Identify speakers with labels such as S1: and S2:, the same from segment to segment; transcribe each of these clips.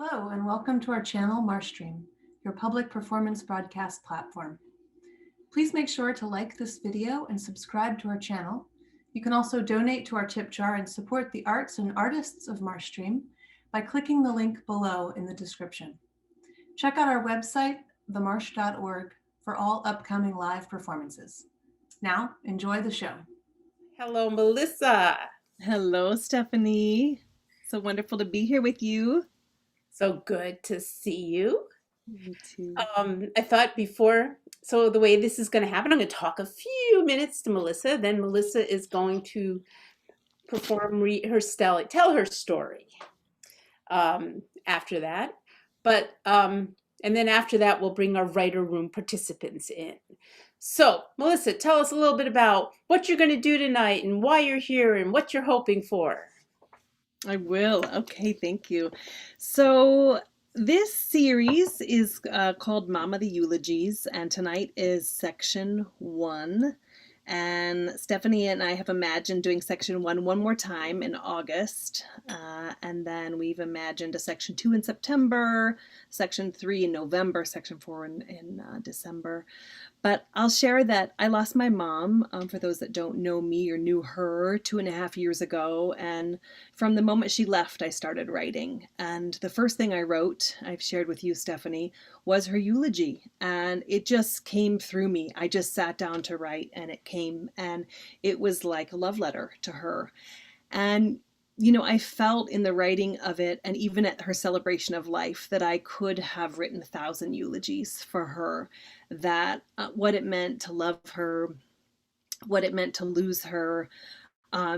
S1: Hello, and welcome to our channel, Marstream, your public performance broadcast platform. Please make sure to like this video and subscribe to our channel. You can also donate to our tip jar and support the arts and artists of Marstream by clicking the link below in the description. Check out our website, themarsh.org, for all upcoming live performances. Now, enjoy the show.
S2: Hello, Melissa.
S3: Hello, Stephanie. So wonderful to be here with you.
S2: So good to see you.
S3: You too.
S2: I thought so the way this is going to happen, I'm going to talk a few minutes to Melissa. Then Melissa is going to tell her story after that. And then after that, we'll bring our writer room participants in. So, Melissa, tell us a little bit about what you're going to do tonight and why you're here and what you're hoping for.
S3: I will. Okay, thank you. So this series is called Mama the Eulogies, and tonight is section 1. And Stephanie and I have imagined doing section 1 one more time in August. And then we've imagined a section 2 in September, section 3 in November, section 4 in December. But I'll share that I lost my mom, for those that don't know me or knew her, 2.5 years ago. And from the moment she left, I started writing. And the first thing I wrote, I've shared with you, Stephanie, was her eulogy. And it just came through me. I just sat down to write and it came. And it was like a love letter to her. And you know, I felt in the writing of it, and even at her celebration of life, that I could have written 1,000 eulogies for her, that what it meant to love her, what it meant to lose her,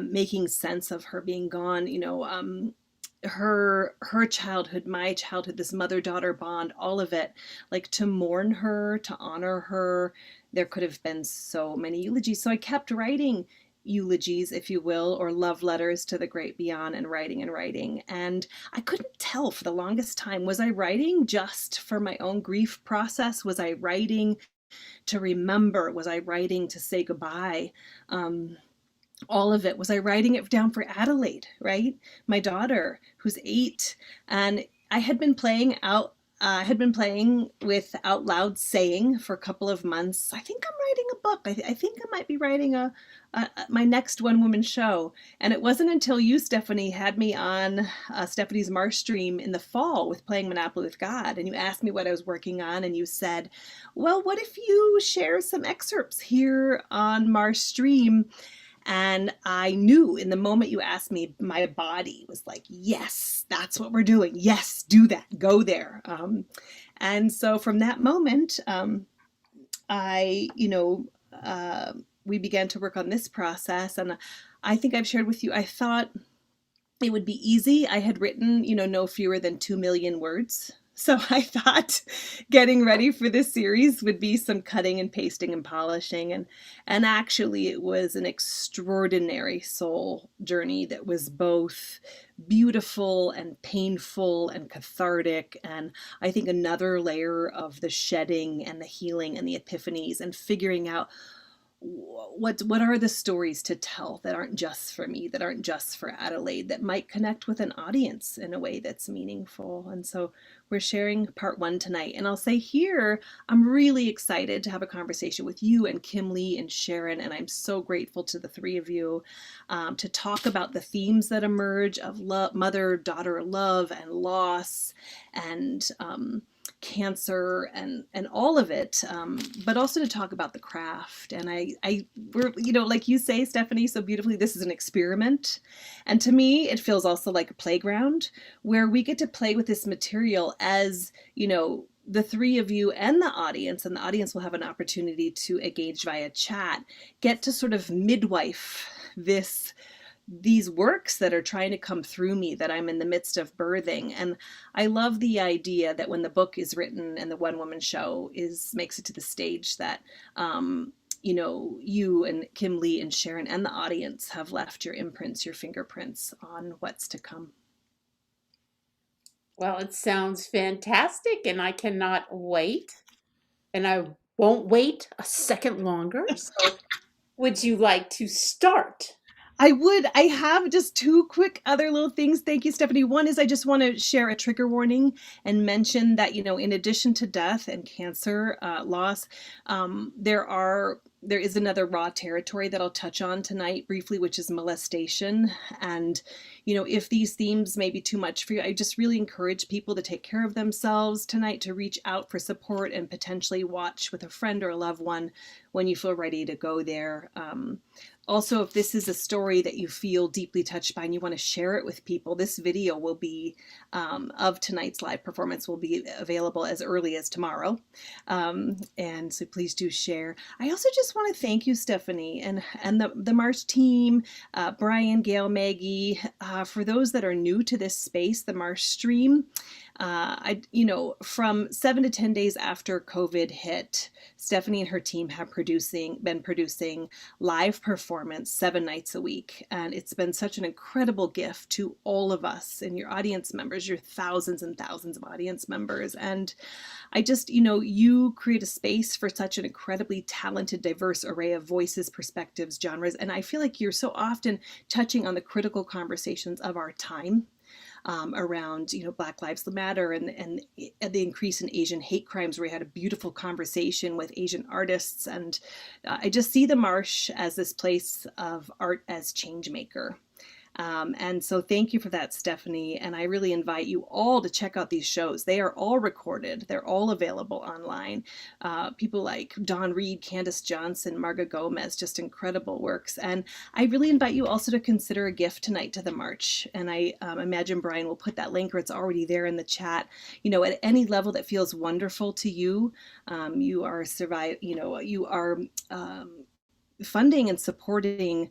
S3: making sense of her being gone, her childhood, my childhood, this mother-daughter bond, all of it, like to mourn her, to honor her. There could have been so many eulogies. So I kept writing eulogies, if you will, or love letters to the great beyond, and writing and writing. And I couldn't tell for the longest time, was I writing just for my own grief process? Was I writing to remember? Was I writing to say goodbye? All of it. Was I writing it down for Adelaide, right? My daughter, who's 8. And I had been playing with out loud saying for a couple of months. I think I'm writing a book. I think I might be writing my next one-woman show. And it wasn't until you, Stephanie, had me on Stephanie's Marstream in the fall with Playing Monopoly with God, and you asked me what I was working on, and you said, well, what if you share some excerpts here on Marstream? And I knew in the moment you asked me, my body was like, yes, that's what we're doing. Yes, do that. Go there. And so from that moment, we began to work on this process. And I think I've shared with you, I thought it would be easy. I had written, no fewer than 2 million words. So I thought getting ready for this series would be some cutting and pasting and polishing. And actually it was an extraordinary soul journey that was both beautiful and painful and cathartic. And I think another layer of the shedding and the healing and the epiphanies and figuring out what are the stories to tell that aren't just for me, that aren't just for Adelaide, that might connect with an audience in a way that's meaningful. And so we're sharing part 1 tonight. And I'll say here, I'm really excited to have a conversation with you and Kimleigh and Sharon. And I'm so grateful to the 3 of you to talk about the themes that emerge of love, mother-daughter love and loss and cancer and all of it, but also to talk about the craft. And we're, like you say, Stephanie, so beautifully, this is an experiment. And to me, it feels also like a playground where we get to play with this material as, the 3 of you and the audience will have an opportunity to engage via chat, get to sort of midwife these works that are trying to come through me that I'm in the midst of birthing. And I love the idea that when the book is written and the one-woman show makes it to the stage, that you and Kimleigh and Sharon and the audience have left your imprints, your fingerprints on what's to come.
S2: Well, it sounds fantastic, and I cannot wait. And I won't wait a second longer. So would you like to start?
S3: I have just two quick other little things. Thank you, Stephanie. One is I just want to share a trigger warning and mention that, in addition to death and cancer loss, there is another raw territory that I'll touch on tonight briefly, which is molestation. And, if these themes may be too much for you, I just really encourage people to take care of themselves tonight, to reach out for support and potentially watch with a friend or a loved one when you feel ready to go there. Also, if this is a story that you feel deeply touched by and you want to share it with people, this video will be of tonight's live performance will be available as early as tomorrow. And so please do share. I also just want to thank you, Stephanie, and the March team, Brian, Gail, Maggie, for those that are new to this space, the March stream. From 7 to 10 days after COVID hit, Stephanie and her team have been producing live performance 7 nights a week. And it's been such an incredible gift to all of us and your audience members, your thousands and thousands of audience members. And I just, you create a space for such an incredibly talented, diverse array of voices, perspectives, genres. And I feel like you're so often touching on the critical conversations of our time. Around Black Lives Matter and the increase in Asian hate crimes, where we had a beautiful conversation with Asian artists. And I just see the Marsh as this place of art as change maker. And so thank you for that, Stephanie. And I really invite you all to check out these shows. They are all recorded. They're all available online. People like Dawn Reed, Candace Johnson, Marga Gomez, just incredible works. And I really invite you also to consider a gift tonight to the March. And I imagine Brian will put that link, or it's already there in the chat. At any level that feels wonderful to you, you are funding and supporting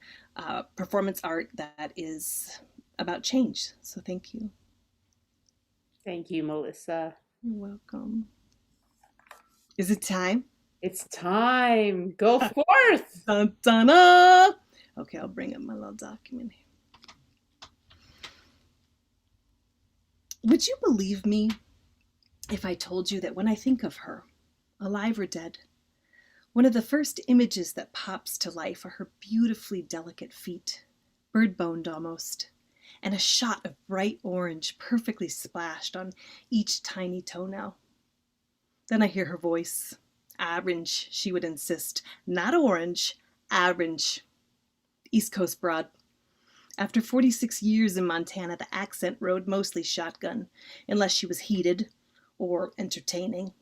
S3: performance art that is about change. So thank you.
S2: Thank you, Melissa.
S3: You're welcome. Is it time?
S2: It's time. Go forth.
S3: Dun, dun, dun. Okay, I'll bring up my little document here. Would you believe me if I told you that when I think of her, alive or dead, one of the first images that pops to life are her beautifully delicate feet, bird-boned almost, and a shot of bright orange perfectly splashed on each tiny toenail. Then I hear her voice. Orange, she would insist. Not orange, orange. East Coast broad. After 46 years in Montana, the accent rode mostly shotgun, unless she was heated or entertaining.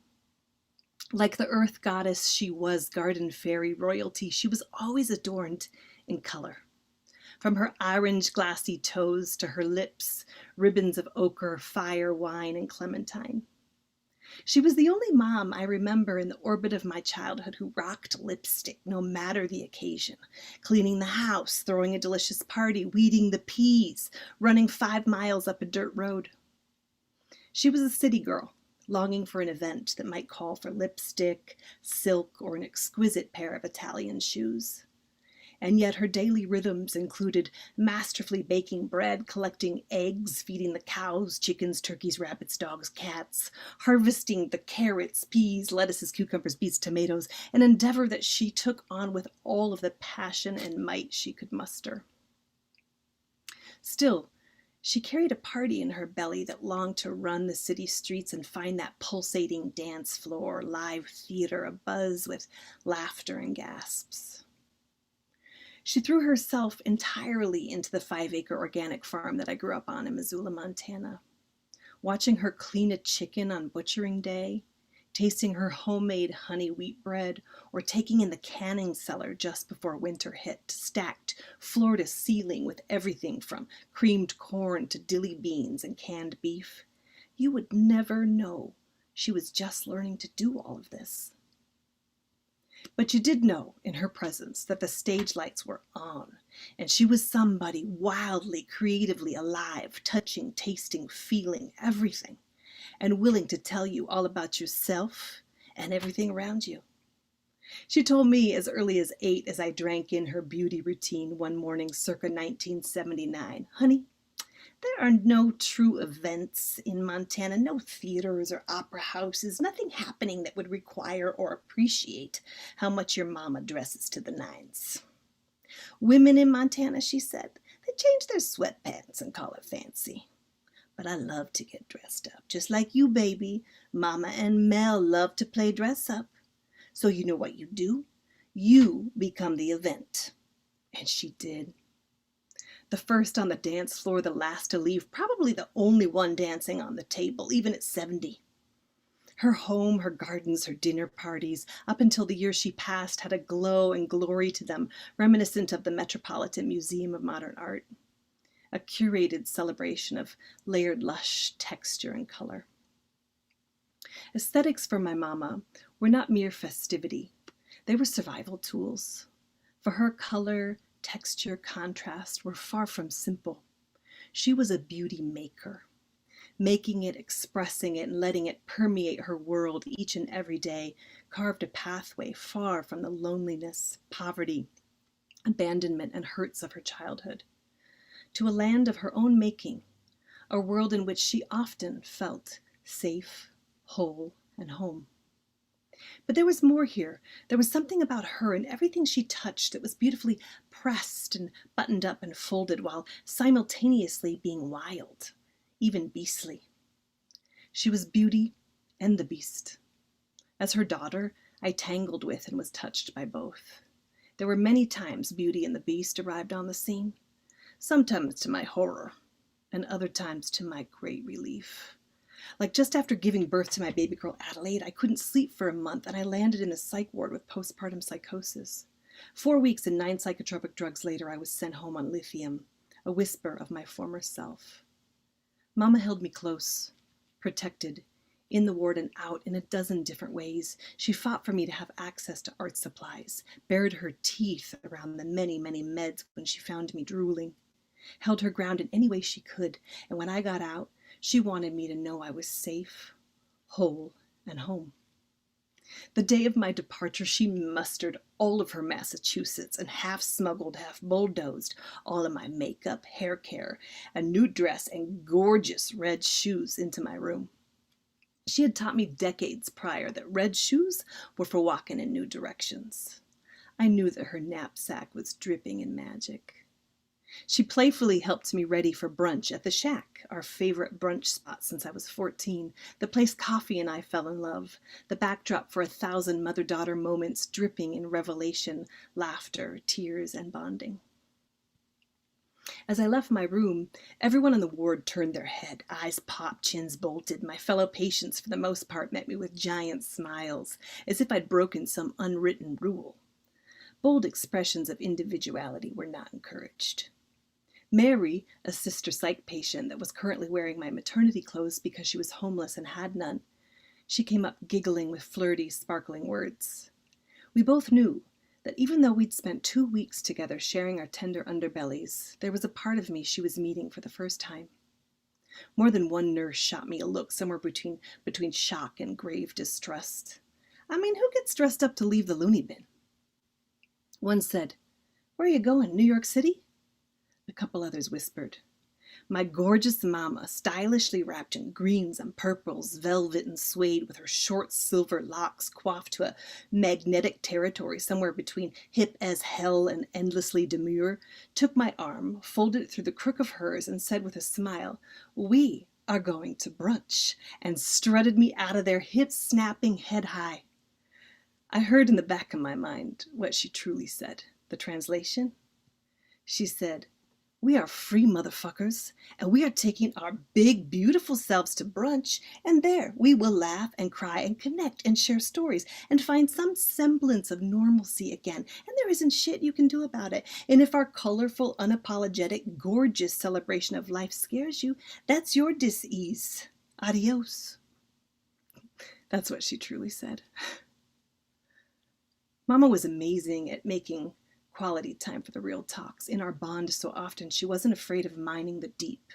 S3: Like the earth goddess she was, garden fairy royalty, she was always adorned in color. From her orange glassy toes to her lips, ribbons of ochre, fire, wine, and clementine. She was the only mom I remember in the orbit of my childhood who rocked lipstick no matter the occasion, cleaning the house, throwing a delicious party, weeding the peas, running 5 miles up a dirt road. She was a city girl, longing for an event that might call for lipstick, silk, or an exquisite pair of Italian shoes. And yet her daily rhythms included masterfully baking bread, collecting eggs, feeding the cows, chickens, turkeys, rabbits, dogs, cats, harvesting the carrots, peas, lettuces, cucumbers, beets, tomatoes, an endeavor that she took on with all of the passion and might she could muster. Still, she carried a party in her belly that longed to run the city streets and find that pulsating dance floor, live theater, abuzz with laughter and gasps. She threw herself entirely into the 5-acre organic farm that I grew up on in Missoula, Montana. Watching her clean a chicken on butchering day, tasting her homemade honey wheat bread, or taking in the canning cellar just before winter hit, stacked floor to ceiling with everything from creamed corn to dilly beans and canned beef, you would never know she was just learning to do all of this. But you did know in her presence that the stage lights were on, and she was somebody wildly, creatively alive, touching, tasting, feeling everything, and willing to tell you all about yourself and everything around you. She told me as early as 8 as I drank in her beauty routine one morning circa 1979, "Honey, there are no true events in Montana, no theaters or opera houses, nothing happening that would require or appreciate how much your mama dresses to the nines. Women in Montana, she said, they change their sweatpants and call it fancy. But I love to get dressed up, just like you, baby. Mama and Mel love to play dress up. So you know what you do? You become the event. And she did. The first on the dance floor, the last to leave, probably the only one dancing on the table, even at 70. Her home, her gardens, her dinner parties, up until the year she passed, had a glow and glory to them, reminiscent of the Metropolitan Museum of Modern Art. A curated celebration of layered lush texture and color. Aesthetics for my mama were not mere festivity. They were survival tools. For her, color, texture, contrast were far from simple. She was a beauty maker, making it, expressing it, and letting it permeate her world each and every day, carved a pathway far from the loneliness, poverty, abandonment, and hurts of her childhood, to a land of her own making, a world in which she often felt safe, whole, and home. But there was more here. There was something about her and everything she touched that was beautifully pressed and buttoned up and folded while simultaneously being wild, even beastly. She was beauty and the beast. As her daughter, I tangled with and was touched by both. There were many times Beauty and the Beast arrived on the scene, sometimes to my horror, and other times to my great relief. Like just after giving birth to my baby girl Adelaide, I couldn't sleep for a month, and I landed in the psych ward with postpartum psychosis. 4 weeks and 9 psychotropic drugs later, I was sent home on lithium, a whisper of my former self. Mama held me close, protected, in the ward and out in a dozen different ways. She fought for me to have access to art supplies, bared her teeth around the many, many meds when she found me drooling, held her ground in any way she could, and when I got out, she wanted me to know I was safe, whole, and home. The day of my departure, she mustered all of her Massachusetts and half smuggled, half bulldozed all of my makeup, hair care, a new dress, and gorgeous red shoes into my room. She had taught me decades prior that red shoes were for walking in new directions. I knew that her knapsack was dripping in magic. She playfully helped me ready for brunch at the Shack, our favorite brunch spot since I was 14, the place Coffee and I fell in love, the backdrop for 1,000 mother-daughter moments dripping in revelation, laughter, tears, and bonding. As I left my room, everyone in the ward turned their head, eyes popped, chins bolted. My fellow patients, for the most part, met me with giant smiles, as if I'd broken some unwritten rule. Bold expressions of individuality were not encouraged. Mary, a sister psych patient that was currently wearing my maternity clothes because she was homeless and had none, she came up giggling with flirty, sparkling words. We both knew that even though we'd spent 2 weeks together sharing our tender underbellies, there was a part of me she was meeting for the first time. More than one nurse shot me a look somewhere between shock and grave distrust. I mean, who gets dressed up to leave the loony bin? One said, "Where are you going, New York City?" A couple others whispered. My gorgeous mama, stylishly wrapped in greens and purples, velvet and suede, with her short silver locks coiffed to a magnetic territory somewhere between hip as hell and endlessly demure, took my arm, folded it through the crook of hers, and said with a smile, "We are going to brunch," and strutted me out of there, hips snapping, head high. I heard in the back of my mind what she truly said. The translation? She said, "We are free motherfuckers, and we are taking our big, beautiful selves to brunch, and there we will laugh and cry and connect and share stories and find some semblance of normalcy again, and there isn't shit you can do about it. And if our colorful, unapologetic, gorgeous celebration of life scares you, that's your dis-ease. Adios." That's what she truly said. Mama was amazing at making quality time for the real talks. In our bond so often, she wasn't afraid of mining the deep,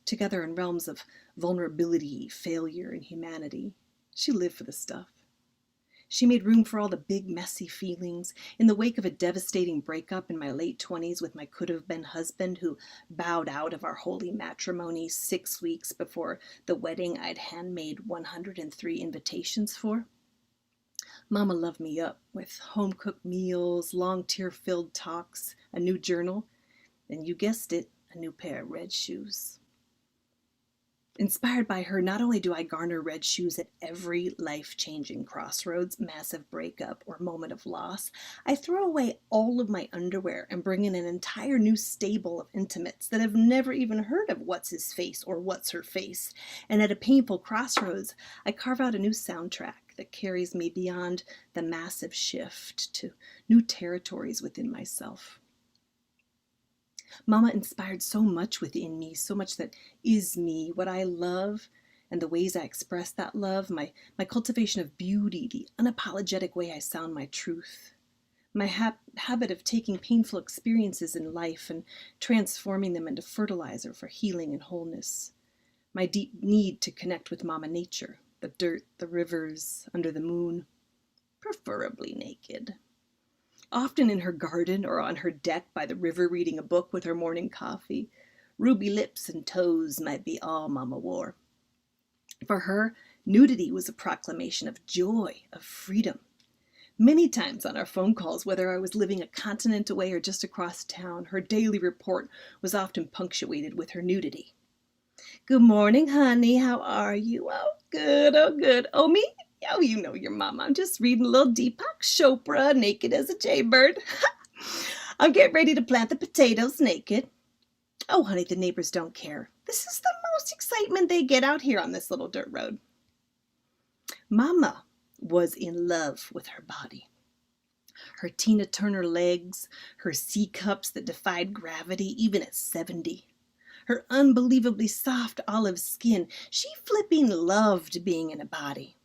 S3: together in realms of vulnerability, failure, and humanity. She lived for the stuff. She made room for all the big, messy feelings. In the wake of a devastating breakup in my late 20s with my could-have-been husband, who bowed out of our holy matrimony 6 weeks before the wedding I'd handmade 103 invitations for, Mama loved me up with home-cooked meals, long tear-filled talks, a new journal, and you guessed it, a new pair of red shoes. Inspired by her, not only do I garner red shoes at every life-changing crossroads, massive breakup, or moment of loss, I throw away all of my underwear and bring in an entire new stable of intimates that have never even heard of What's His Face or What's Her Face. And at a painful crossroads, I carve out a new soundtrack that carries me beyond the massive shift to new territories within myself. Mama inspired so much within me, so much that is me, what I love, and the ways I express that love, my cultivation of beauty, the unapologetic way I sound my truth, my habit of taking painful experiences in life and transforming them into fertilizer for healing and wholeness, my deep need to connect with Mama Nature, the dirt, the rivers, under the moon, preferably naked. Often in her garden or on her deck by the river reading a book with her morning coffee. Ruby lips and toes might be all Mama wore. For her, nudity was a proclamation of joy, of freedom. Many times on our phone calls, whether I was living a continent away or just across town, her daily report was often punctuated with her nudity. Good morning, honey. How are you? Oh, good. Oh, good. Oh, me? Oh, you know your mama. I'm just reading a little Deepak Chopra, naked as a jaybird. I'm getting ready to plant the potatoes naked. Oh, honey, the neighbors don't care. This is the most excitement they get out here on this little dirt road. Mama was in love with her body. Her Tina Turner legs, her C cups that defied gravity even at 70. Her unbelievably soft olive skin. She flipping loved being in a body,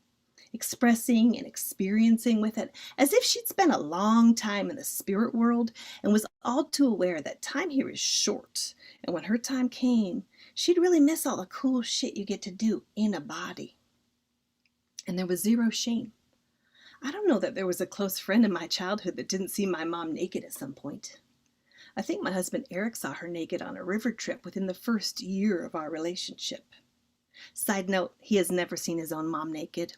S3: expressing and experiencing with it as if she'd spent a long time in the spirit world and was all too aware that time here is short, and when her time came, she'd really miss all the cool shit you get to do in a body. And there was zero shame. I don't know that there was a close friend in my childhood that didn't see my mom naked at some point. I think my husband Eric saw her naked on a river trip within the first year of our relationship. Side note, he has never seen his own mom naked.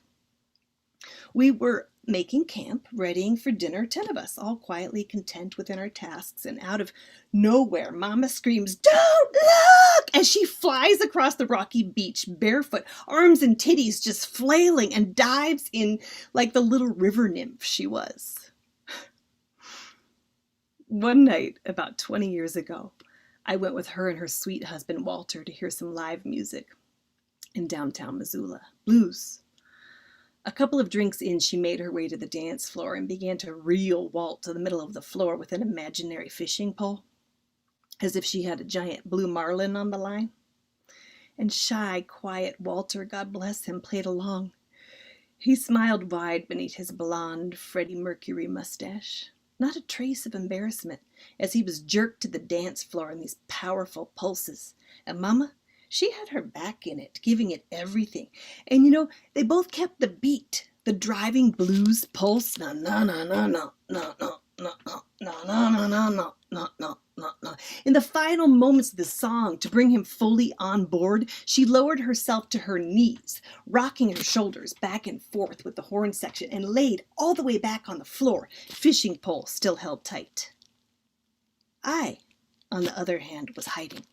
S3: We were making camp, readying for dinner, 10 of us, all quietly content within our tasks, and out of nowhere, Mama screams, "Don't look!" as she flies across the rocky beach, barefoot, arms and titties just flailing, and dives in like the little river nymph she was. One night, about 20 years ago, I went with her and her sweet husband, Walter, to hear some live music in downtown Missoula. Blues. A couple of drinks in, she made her way to the dance floor and began to reel Walt to the middle of the floor with an imaginary fishing pole, as if she had a giant blue marlin on the line. And shy, quiet Walter, God bless him, played along. He smiled wide beneath his blonde Freddie Mercury mustache. Not a trace of embarrassment, as he was jerked to the dance floor in these powerful pulses. And Mama, she had her back in it, giving it everything. And you know, they both kept the beat, the driving blues pulse. Na na na na na na na na na na na na na na na na. In the final moments of the song, to bring him fully on board, she lowered herself to her knees, rocking her shoulders back and forth with the horn section, and laid all the way back on the floor, fishing pole still held tight. I, on the other hand, was hiding.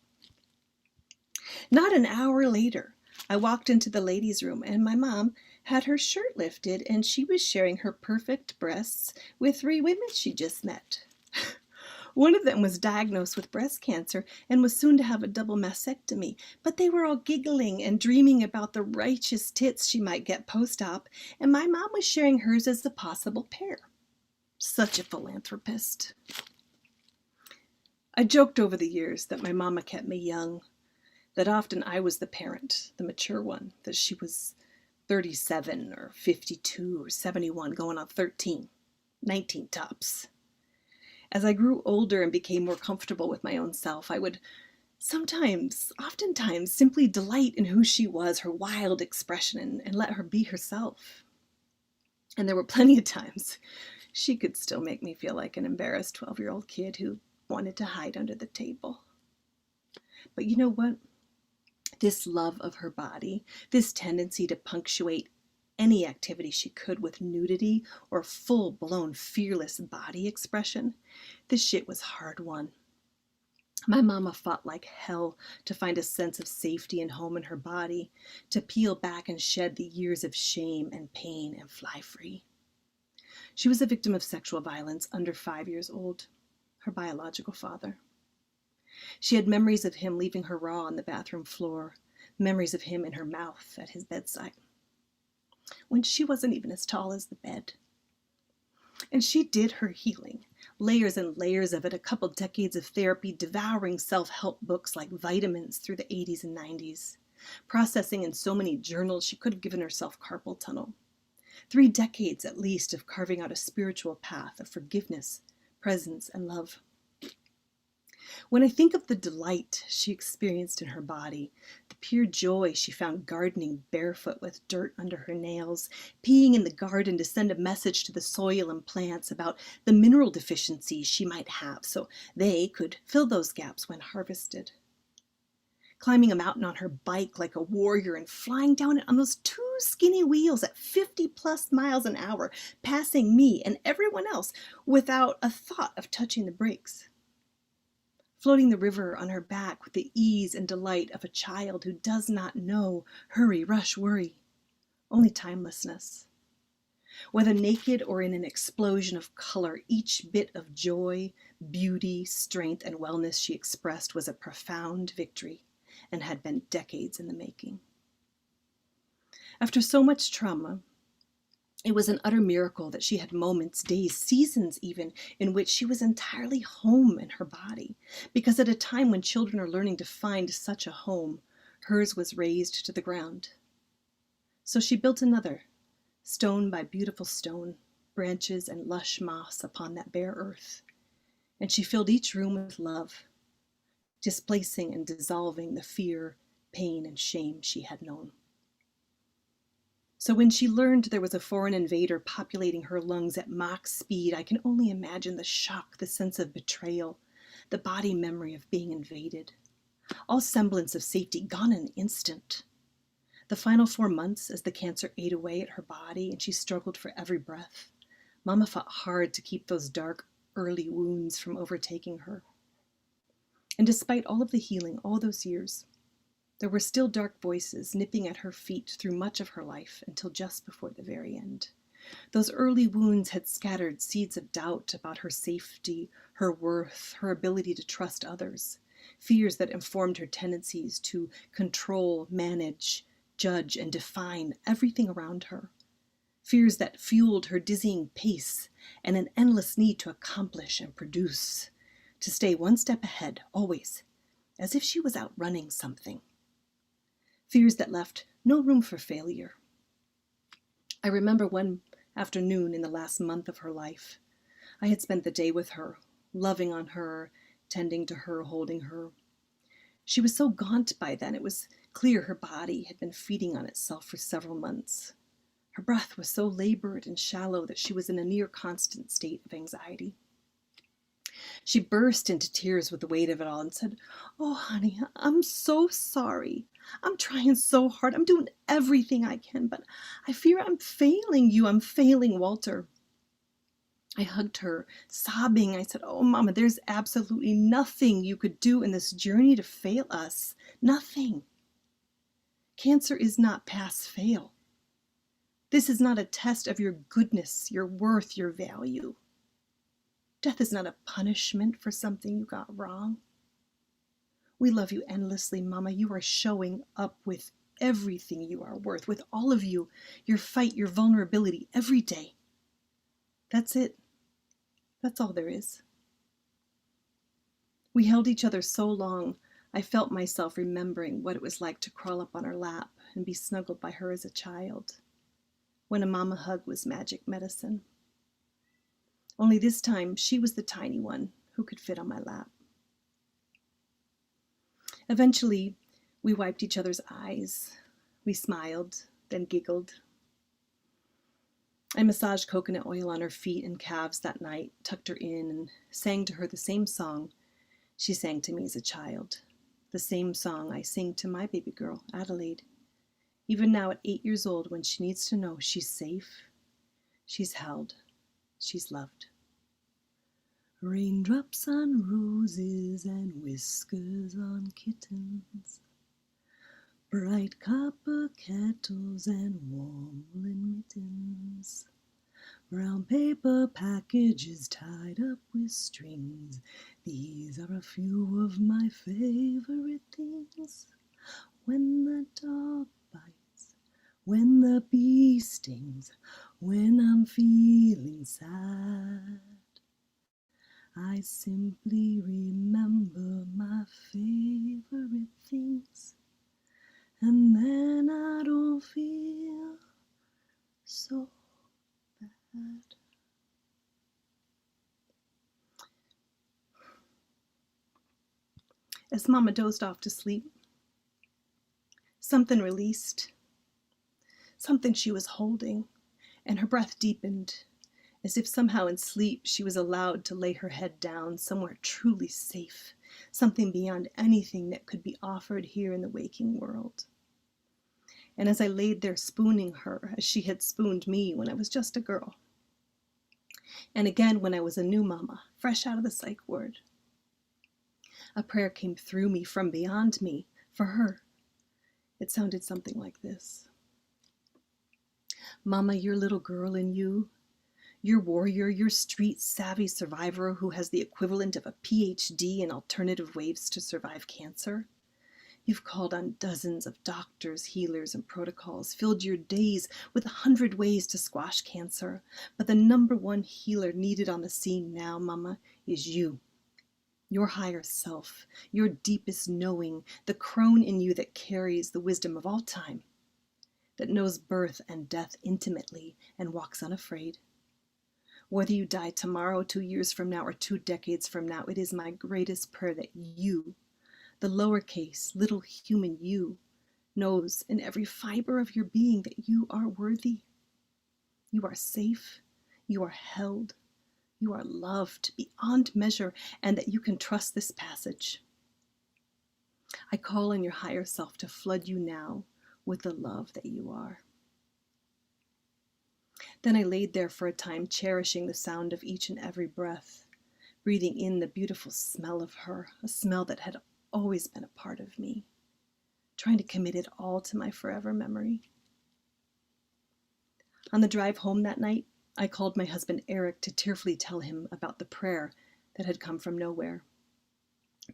S3: Not an hour later, I walked into the ladies' room, and my mom had her shirt lifted, and she was sharing her perfect breasts with 3 women she just met. One of them was diagnosed with breast cancer and was soon to have a double mastectomy, but they were all giggling and dreaming about the righteous tits she might get post-op, and my mom was sharing hers as the possible pair. Such a philanthropist. I joked over the years that my mama kept me young, that often I was the parent, the mature one, that she was 37 or 52 or 71, going on 13, 19 tops. As I grew older and became more comfortable with my own self, I would oftentimes, simply delight in who she was, her wild expression, and let her be herself. And there were plenty of times she could still make me feel like an embarrassed 12-year-old kid who wanted to hide under the table. But you know what? This love of her body, this tendency to punctuate any activity she could with nudity or full-blown fearless body expression. This shit was hard won. My mama fought like hell to find a sense of safety and home in her body, to peel back and shed the years of shame and pain and fly free. She was a victim of sexual violence under 5 years old, her biological father. She had memories of him leaving her raw on the bathroom floor, memories of him in her mouth at his bedside, when she wasn't even as tall as the bed. And she did her healing, layers and layers of it, a couple decades of therapy, devouring self-help books like vitamins through the 80s and 90s, processing in so many journals she could have given herself carpal tunnel. 3 decades at least of carving out a spiritual path of forgiveness, presence, and love. When I think of the delight she experienced in her body, the pure joy she found gardening barefoot with dirt under her nails, peeing in the garden to send a message to the soil and plants about the mineral deficiencies she might have so they could fill those gaps when harvested. Climbing a mountain on her bike like a warrior and flying down it on those 2 skinny wheels at 50+ miles an hour, passing me and everyone else without a thought of touching the brakes. Floating the river on her back with the ease and delight of a child who does not know hurry, rush, worry, only timelessness. Whether naked or in an explosion of color, each bit of joy, beauty, strength, and wellness she expressed was a profound victory and had been decades in the making. After so much trauma, it was an utter miracle that she had moments, days, seasons even, in which she was entirely home in her body, because at a time when children are learning to find such a home, hers was razed to the ground. So she built another, stone by beautiful stone, branches and lush moss upon that bare earth, and she filled each room with love, displacing and dissolving the fear, pain, and shame she had known. So when she learned there was a foreign invader populating her lungs at Mach speed, I can only imagine the shock, the sense of betrayal, the body memory of being invaded. All semblance of safety gone in an instant. The final 4 months as the cancer ate away at her body and she struggled for every breath, Mama fought hard to keep those dark, early wounds from overtaking her. And despite all of the healing, all those years, there were still dark voices nipping at her feet through much of her life until just before the very end. Those early wounds had scattered seeds of doubt about her safety, her worth, her ability to trust others, fears that informed her tendencies to control, manage, judge, and define everything around her, fears that fueled her dizzying pace and an endless need to accomplish and produce, to stay one step ahead, always, as if she was outrunning something. Fears that left no room for failure. I remember one afternoon in the last month of her life. I had spent the day with her, loving on her, tending to her, holding her. She was so gaunt by then, it was clear her body had been feeding on itself for several months. Her breath was so labored and shallow that she was in a near constant state of anxiety. She burst into tears with the weight of it all and said, "Oh, honey, I'm so sorry. I'm trying so hard. I'm doing everything I can, but I fear I'm failing you. I'm failing Walter." I hugged her, sobbing. I said, "Oh, Mama, there's absolutely nothing you could do in this journey to fail us. Nothing. Cancer is not pass-fail. This is not a test of your goodness, your worth, your value. Death is not a punishment for something you got wrong. We love you endlessly, Mama. You are showing up with everything you are worth, with all of you, your fight, your vulnerability, every day. That's it. That's all there is." We held each other so long, I felt myself remembering what it was like to crawl up on her lap and be snuggled by her as a child, when a mama hug was magic medicine. Only this time, she was the tiny one who could fit on my lap. Eventually, we wiped each other's eyes. We smiled, then giggled. I massaged coconut oil on her feet and calves that night, tucked her in, and sang to her the same song she sang to me as a child, the same song I sing to my baby girl, Adelaide, even now at 8 years old, when she needs to know she's safe, she's held, she's loved. Raindrops on roses and whiskers on kittens, bright copper kettles and warm woolen mittens, brown paper packages tied up with strings. These are a few of my favorite things. When the dog bites, when the bee stings, when I'm feeling sad, I simply remember my favorite things, and then I don't feel so bad. As Mama dozed off to sleep, something released, something she was holding, and her breath deepened, as if somehow in sleep she was allowed to lay her head down somewhere truly safe, something beyond anything that could be offered here in the waking world. And as I laid there spooning her as she had spooned me when I was just a girl, and again when I was a new mama, fresh out of the psych ward, a prayer came through me from beyond me for her. It sounded something like this. Mama, your little girl in you, your warrior, your street-savvy survivor who has the equivalent of a PhD in alternative ways to survive cancer. You've called on dozens of doctors, healers, and protocols, filled your days with 100 ways to squash cancer. But the number one healer needed on the scene now, Mama, is you. Your higher self, your deepest knowing, the crone in you that carries the wisdom of all time, that knows birth and death intimately and walks unafraid. Whether you die tomorrow, 2 years from now, or 2 decades from now, it is my greatest prayer that you, the lowercase, little human you, knows in every fiber of your being that you are worthy. You are safe. You are held. You are loved beyond measure, and that you can trust this passage. I call on your higher self to flood you now with the love that you are. Then I laid there for a time, cherishing the sound of each and every breath, breathing in the beautiful smell of her, a smell that had always been a part of me, trying to commit it all to my forever memory. On the drive home that night, I called my husband Eric to tearfully tell him about the prayer that had come from nowhere.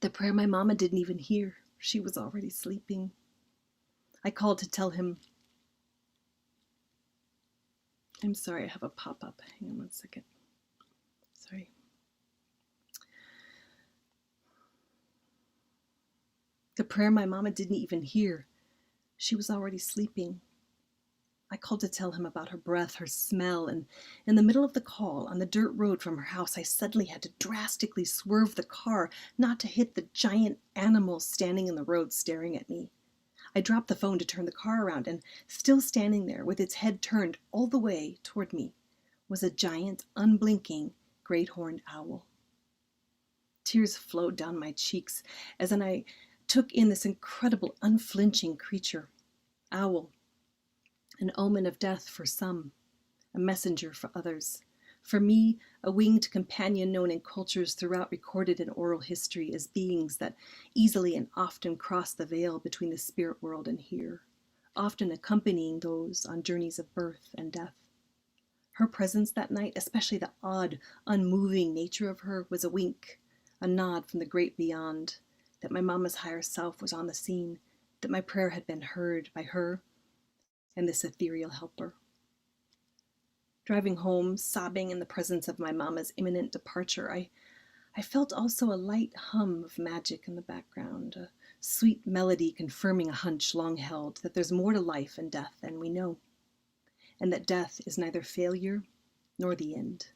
S3: The prayer my mama didn't even hear. She was already sleeping. I called to tell him, I'm sorry, I have a pop-up. Hang on one second. Sorry. The prayer my mama didn't even hear. She was already sleeping. I called to tell him about her breath, her smell, and in the middle of the call, on the dirt road from her house, I suddenly had to drastically swerve the car not to hit the giant animal standing in the road staring at me. I dropped the phone to turn the car around, and still standing there with its head turned all the way toward me was a giant, unblinking, great-horned owl. Tears flowed down my cheeks as I took in this incredible, unflinching creature. Owl, an omen of death for some, a messenger for others. For me, a winged companion known in cultures throughout recorded and oral history as beings that easily and often cross the veil between the spirit world and here, often accompanying those on journeys of birth and death. Her presence that night, especially the odd, unmoving nature of her, was a wink, a nod from the great beyond, that my mama's higher self was on the scene, that my prayer had been heard by her and this ethereal helper. Driving home, sobbing in the presence of my mama's imminent departure, I felt also a light hum of magic in the background, a sweet melody confirming a hunch long held that there's more to life and death than we know, and that death is neither failure nor the end.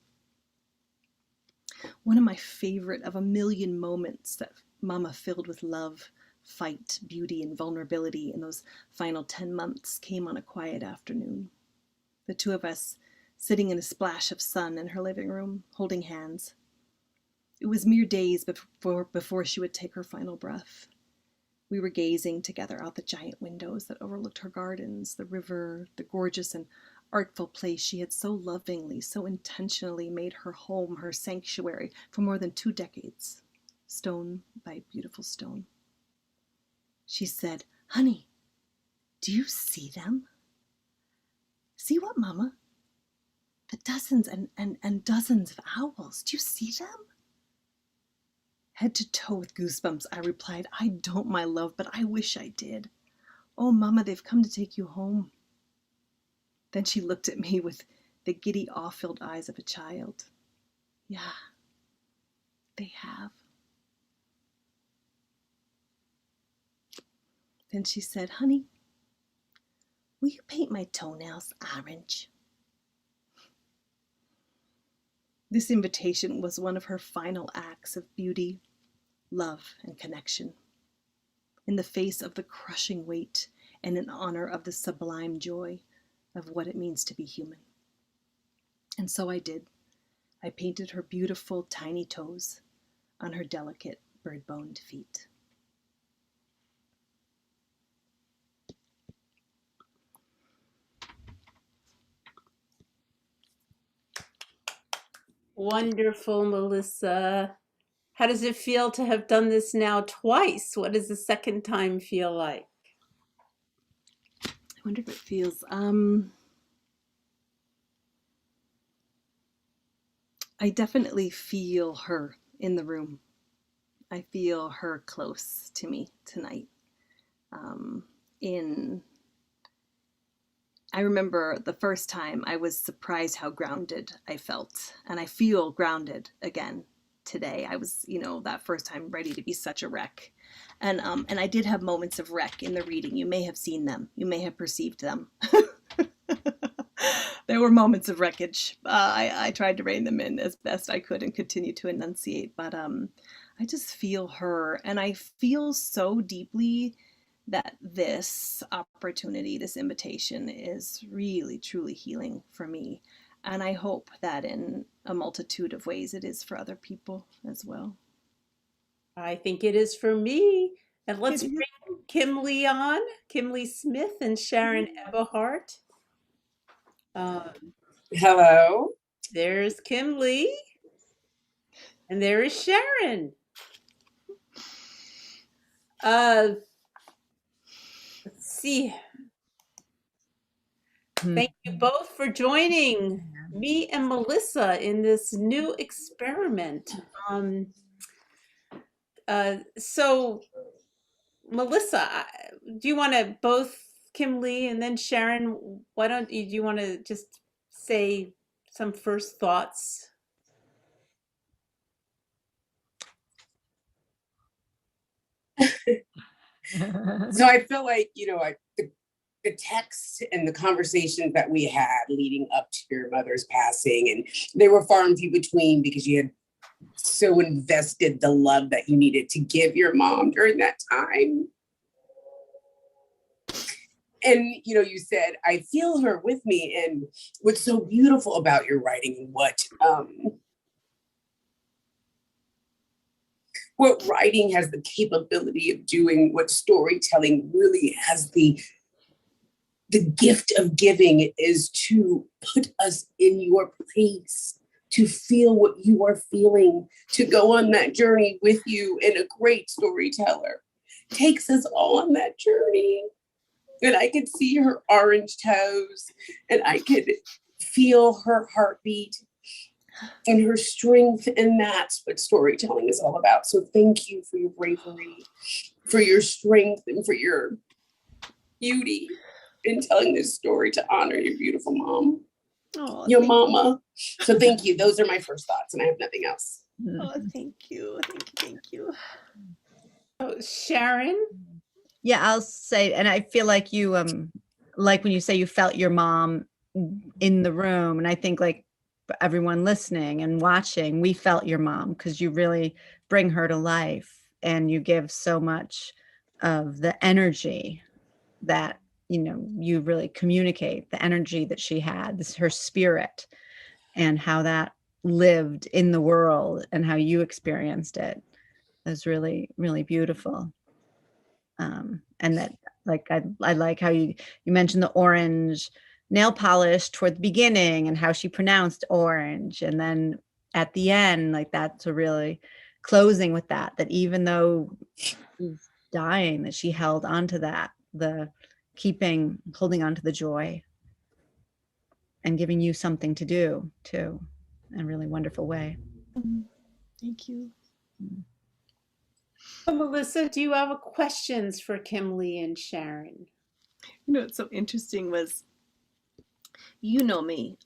S3: One of my favorite of a million moments that Mama filled with love, fight, beauty, and vulnerability in those final 10 months came on a quiet afternoon. The two of us sitting in a splash of sun in her living room, holding hands. It was mere days before she would take her final breath. We were gazing together out the giant windows that overlooked her gardens, the river, the gorgeous and artful place she had so lovingly, so intentionally made her home, her sanctuary for more than 2 decades, stone by beautiful stone. She said, "Honey, do you see them? See what, Mama? The dozens and dozens of owls. Do you see them?" Head to toe with goosebumps, I replied, "I don't, my love, but I wish I did. Oh, Mama, they've come to take you home." Then she looked at me with the giddy, awe-filled eyes of a child. "Yeah, they have." Then she said, "Honey, will you paint my toenails orange?" This invitation was one of her final acts of beauty, love, and connection. In the face of the crushing weight and in honor of the sublime joy of what it means to be human. And so I did. I painted her beautiful tiny toes on her delicate bird-boned feet.
S2: Wonderful, Melissa. How does it feel to have done this now twice? What does the second time feel like?
S3: I wonder if it feels, I definitely feel her in the room. I feel her close to me tonight. I remember the first time I was surprised how grounded I felt, and I feel grounded again today. I was, that first time ready to be such a wreck. And I did have moments of wreck in the reading. You may have seen them. You may have perceived them. There were moments of wreckage. I tried to rein them in as best I could and continue to enunciate. But I just feel her, and I feel so deeply that this opportunity, this invitation is really, truly healing for me. And I hope that in a multitude of ways it is for other people as well.
S2: I think it is for me. And let's bring Kimleigh on, Kimleigh Smith and Sharon Eberhardt.
S4: Hello.
S2: There's Kimleigh. And there is Sharon. Let's see. Thank you both for joining me and Melissa in this new experiment. So, Melissa, do you want to both Kimleigh and then Sharon? Why don't you? Do you want to just say some first thoughts?
S4: So I feel like, the text and the conversations that we had leading up to your mother's passing, and they were far and few between because you had so invested the love that you needed to give your mom during that time. And, you said, I feel her with me. And what's so beautiful about your writing and what writing has the capability of doing, what storytelling really has the gift of giving, is to put us in your place, to feel what you are feeling, to go on that journey with you. And a great storyteller takes us all on that journey. And I could see her orange toes, and I could feel her heartbeat and her strength. And that's what storytelling is all about. So thank you for your bravery, for your strength, and for your beauty in telling this story to honor your beautiful mom, your mama. So thank you. Those are my first thoughts, and I have nothing else.
S3: Oh, thank you. Thank you.
S2: Oh, Sharon?
S5: Yeah, I'll say, and I feel like you, like when you say you felt your mom in the room, and I think like everyone listening and watching, we felt your mom because you really bring her to life, and you give so much of the energy that, you really communicate, the energy that she had, her spirit, and how that lived in the world and how you experienced it. It was really, really beautiful. And that, like, I like how you mentioned the orange nail polish toward the beginning and how she pronounced orange. And then at the end, like, that's a really closing with that even though she's dying, that she held onto that, holding on to the joy and giving you something to do too, in a really wonderful way.
S3: Thank you.
S2: So, Melissa, do you have questions for Kimleigh and Sharon?
S3: You know, what's so interesting was, you know me,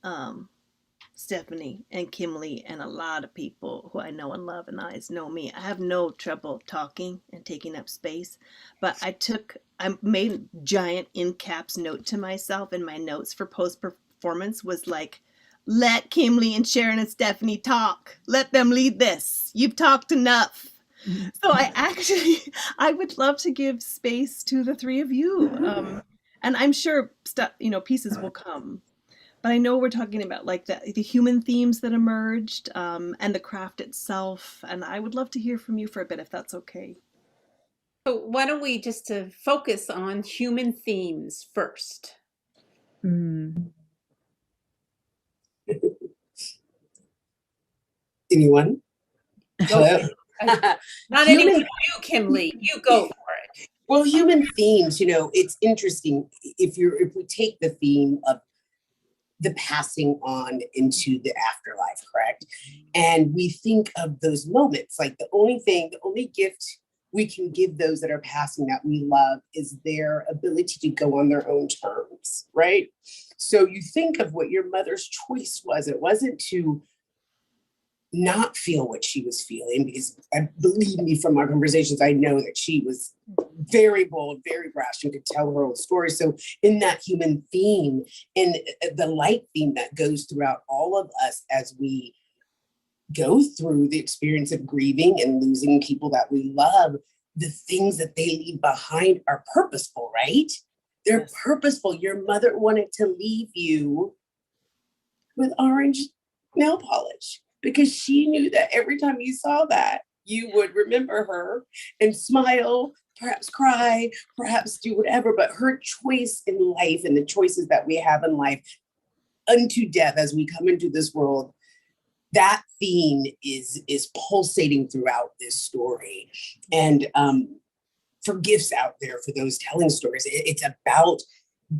S3: Stephanie and Kimleigh, and a lot of people who I know and love and eyes know me. I have no trouble talking and taking up space, but I made a giant in caps note to myself in my notes for post-performance was like, let Kimleigh and Sharon and Stephanie talk. Let them lead this. You've talked enough. So I would love to give space to the three of you. And I'm sure pieces will come. But I know we're talking about like the human themes that emerged, and the craft itself. And I would love to hear from you for a bit, if that's okay.
S2: So why don't we just focus on human themes first?
S4: Anyone? Hello?
S2: Not anyone, you, Kimleigh. You go for it.
S4: Well, human themes, it's interesting if we take the theme of the passing on into the afterlife, correct? And we think of those moments, like the only gift we can give those that are passing that we love is their ability to go on their own terms, right? So you think of what your mother's choice was. It wasn't to not feel what she was feeling, because believe me, from our conversations, I know that she was very bold, very brash, and could tell her own story. So in that human theme and the light theme that goes throughout all of us as we go through the experience of grieving and losing people that we love, the things that they leave behind are purposeful, right? They're purposeful. Your mother wanted to leave you with orange nail polish, because she knew that every time you saw that, you would remember her and smile, perhaps cry, perhaps do whatever. But her choice in life and the choices that we have in life unto death as we come into this world, that theme is pulsating throughout this story. And for gifts out there, for those telling stories, it's about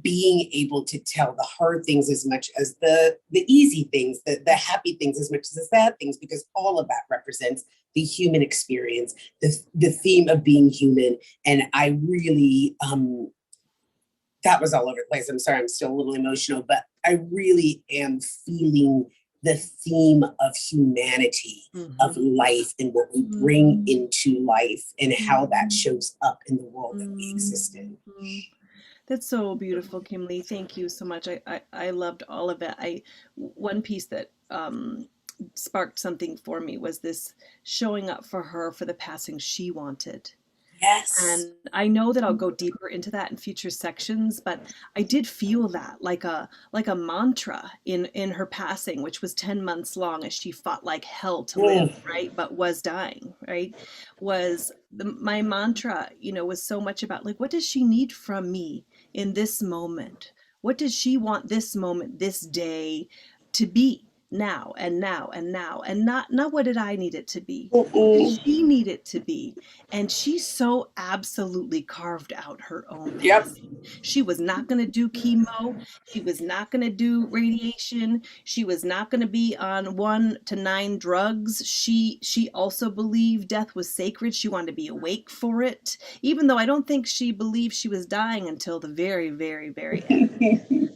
S4: being able to tell the hard things as much as the easy things, the happy things as much as the sad things, because all of that represents the human experience, the theme of being human. And I really, that was all over the place. I'm sorry, I'm still a little emotional, but I really am feeling the theme of humanity, of life, and what we bring into life, and how that shows up in the world that we exist in.
S3: That's so beautiful, Kimleigh. Thank you so much. I loved all of it. One piece that sparked something for me was this showing up for her for the passing she wanted.
S4: Yes.
S3: And I know that I'll go deeper into that in future sections, but I did feel that like a mantra in her passing, which was 10 months long as she fought like hell to live, right? But was dying, right? My mantra, was so much about like, what does she need from me in this moment? What does she want this moment, this day to be? Now and now and now, and not what did I need it to be? What did she need it to be? And she so absolutely carved out her own path. She was not going to do chemo. She was not going to do radiation. She was not going to be on 1 to 9 drugs. She also believed death was sacred. She wanted to be awake for it, even though I don't think she believed she was dying until the very, very, very end.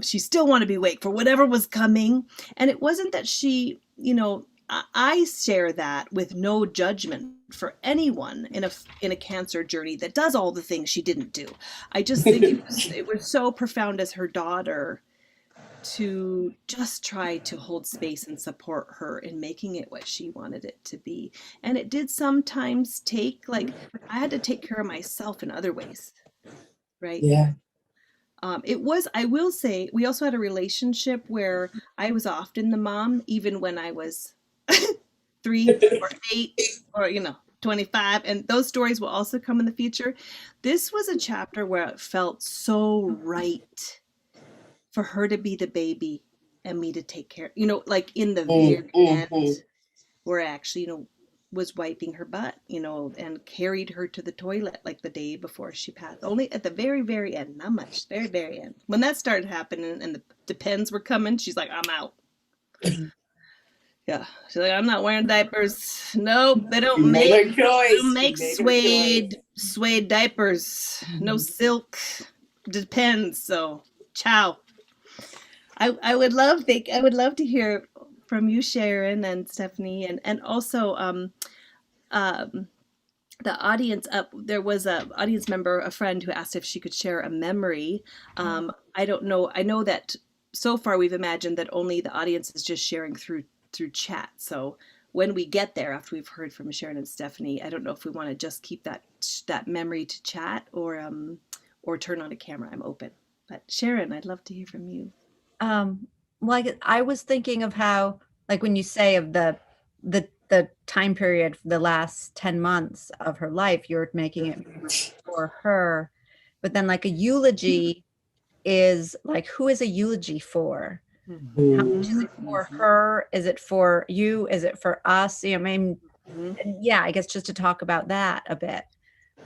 S3: She still wanted to be awake for whatever was coming. And it wasn't that she, I share that with no judgment for anyone in a cancer journey that does all the things she didn't do. I just think it was so profound as her daughter to just try to hold space and support her in making it what she wanted it to be. And it did sometimes take, like, I had to take care of myself in other ways, right?
S4: Yeah.
S3: I will say, we also had a relationship where I was often the mom, even when I was 3 or 8 or, 25, and those stories will also come in the future. This was a chapter where it felt so right for her to be the baby and me to take care, like in the very end, where I actually, was wiping her butt, and carried her to the toilet like the day before she passed. Only at the very, very end, not much, very, very end. When that started happening and the depends were coming, she's like, I'm out. Yeah, she's like, I'm not wearing diapers. Nope, they don't make suede diapers. No silk. Depends. So, ciao. I would love to hear from you, Sharon and Stephanie, and also the audience. There was a audience member, a friend, who asked if she could share a memory. I don't know. I know that so far we've imagined that only the audience is just sharing through chat. So when we get there, after we've heard from Sharon and Stephanie, I don't know if we want to just keep that memory to chat or turn on a camera. I'm open. But Sharon, I'd love to hear from you.
S5: Well, I was thinking of how, like, when you say of the time period, the last 10 months of her life, you're making it for her, but then like a eulogy is like, who is a eulogy for? How much is it for her? Is it for you? Is it for us? I mean, yeah, I guess just to talk about that a bit.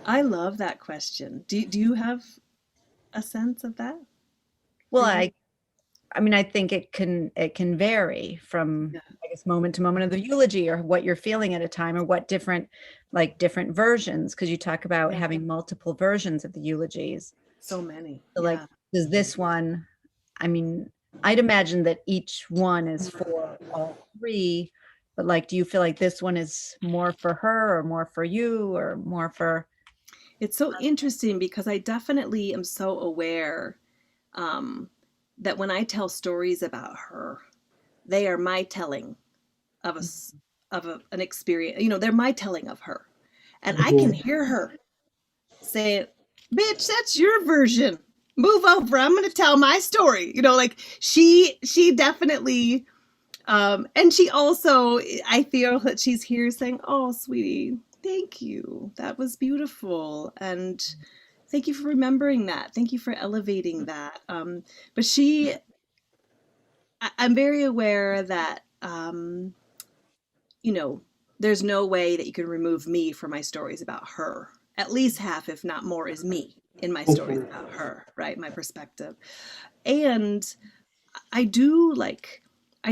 S3: I love that question. Do you have a sense of that?
S5: Well, I mean, I think it can vary from, I guess, moment to moment of the eulogy, or what you're feeling at a time, or what different versions, because you talk about having multiple versions of the eulogies.
S3: So many.
S5: So like, does this one, I mean, I'd imagine that each one is for all three, but like, do you feel like this one is more for her or more for you or more for?
S3: It's so interesting because I definitely am so aware that when I tell stories about her, they are my telling of an experience. They're my telling of her, and I can hear her say, "Bitch, that's your version. Move over. I'm going to tell my story." Like she definitely, and she also, I feel that she's here saying, "Oh, sweetie, thank you. That was beautiful. And thank you for remembering that. Thank you for elevating that." But I'm very aware that, there's no way that you can remove me from my stories about her. At least half, if not more, is me in my stories about her, right? My perspective. And I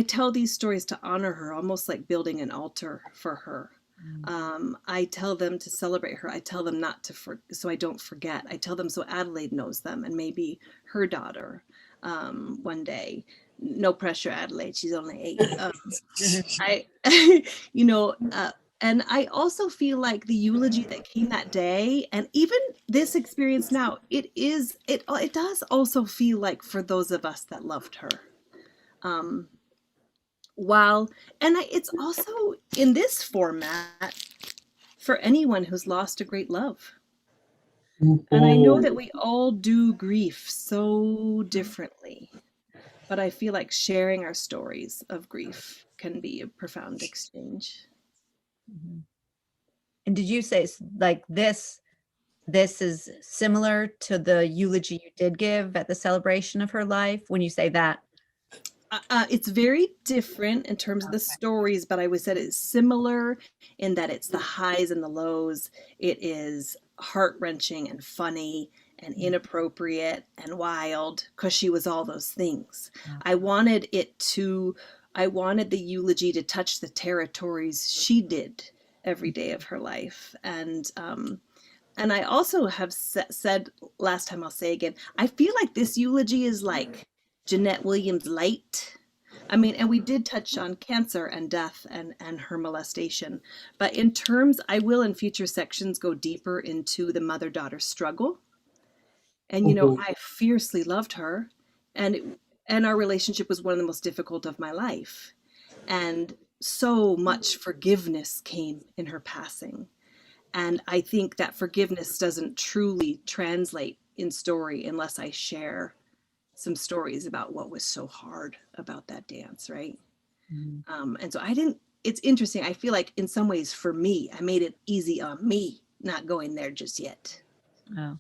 S3: tell these stories to honor her, almost like building an altar for her. I tell them to celebrate her. I tell them not to, so I don't forget. I tell them so Adelaide knows them, and maybe her daughter one day. No pressure, Adelaide. She's only 8. And I also feel like the eulogy that came that day, and even this experience now, it does also feel like for those of us that loved her. It's also in this format for anyone who's lost a great love. And I know that we all do grief so differently, but I feel like sharing our stories of grief can be a profound exchange.
S5: And did you say like this is similar to the eulogy you did give at the celebration of her life? When you say that,
S3: it's very different in terms of the stories, but I would say it's similar in that it's the highs and the lows. It is heart-wrenching and funny and inappropriate and wild, because she was all those things. I wanted the eulogy to touch the territories she did every day of her life. And I also have said last time, I'll say again, I feel like this eulogy is like Jeanette Williams light. I mean, and we did touch on cancer and death and her molestation. But in terms, I will in future sections go deeper into the mother-daughter struggle. And, I fiercely loved her. And our relationship was one of the most difficult of my life. And so much forgiveness came in her passing. And I think that forgiveness doesn't truly translate in story unless I share some stories about what was so hard about that dance, right? And so it's interesting. I feel like in some ways for me, I made it easy on me not going there just yet.
S5: Oh.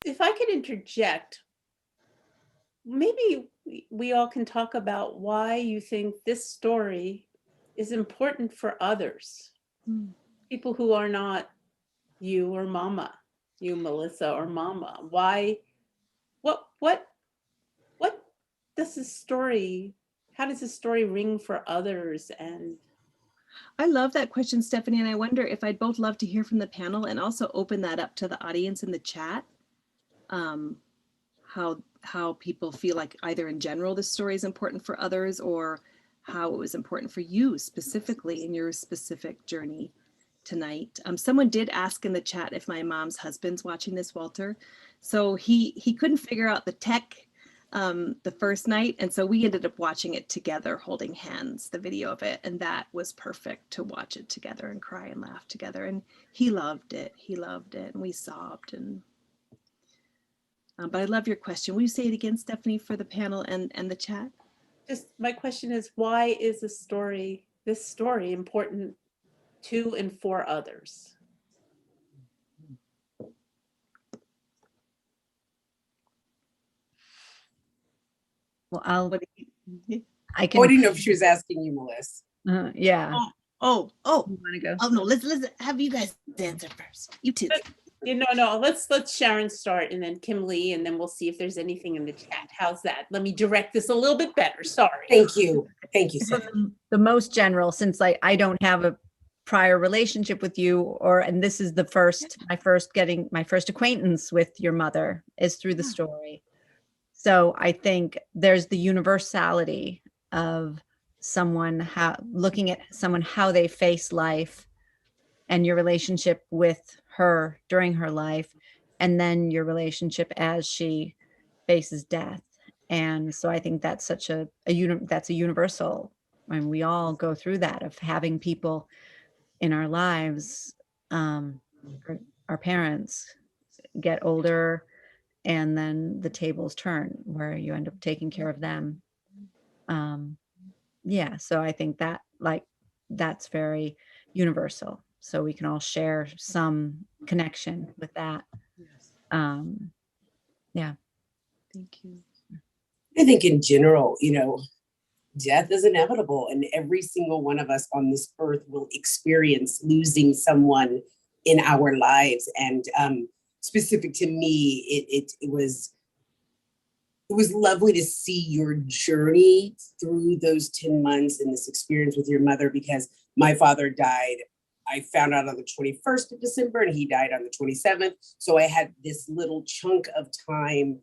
S2: If I could interject, maybe we all can talk about why you think this story is important for others, people who are not you or mama, you, Melissa, or mama. Why, what does this story, how does this story ring for others? And
S3: I love that question, Stephanie, and I wonder if I'd both love to hear from the panel and also open that up to the audience in the chat. How people feel like either in general this story is important for others, or how it was important for you specifically in your specific journey tonight. Someone did ask in the chat if my mom's husband's watching this, Walter. So he couldn't figure out the tech the first night, and so we ended up watching it together, holding hands, the video of it, and that was perfect to watch it together and cry and laugh together. And he loved it, and we sobbed. And but I love your question. Will you say it again, Stephanie, for the panel and the chat?
S2: just my question is, why is this story important to and for others?
S5: Well, I
S4: I
S5: can.
S4: didn't know if she was asking you, Melissa.
S5: Yeah.
S3: Oh,
S5: You want to go?
S3: oh no, let's have you guys answer first. You two.
S2: No, let's Sharon start, and then Kimleigh, and then we'll see if there's anything in the chat. How's that? Let me direct this a little bit better. Sorry.
S4: Thank you. Thank you,
S5: So
S4: Stephanie.
S5: the most general, since I don't have a prior relationship with you, and this is my first acquaintance with your mother is through the story. So I think there's the universality of someone looking at someone, how they face life, and your relationship with her during her life, and then your relationship as she faces death. And so I think that's such that's a universal. I mean, we all go through that, of having people in our lives, our parents get older, and then the tables turn where you end up taking care of them. Yeah, so I think that that's very universal. So we can all share some connection with that. Yeah.
S3: Thank you.
S4: I think in general, death is inevitable, and every single one of us on this earth will experience losing someone in our lives. And specific to me, it was lovely to see your journey through those 10 months and this experience with your mother, because my father died. I found out on the 21st of December and he died on the 27th. So I had this little chunk of time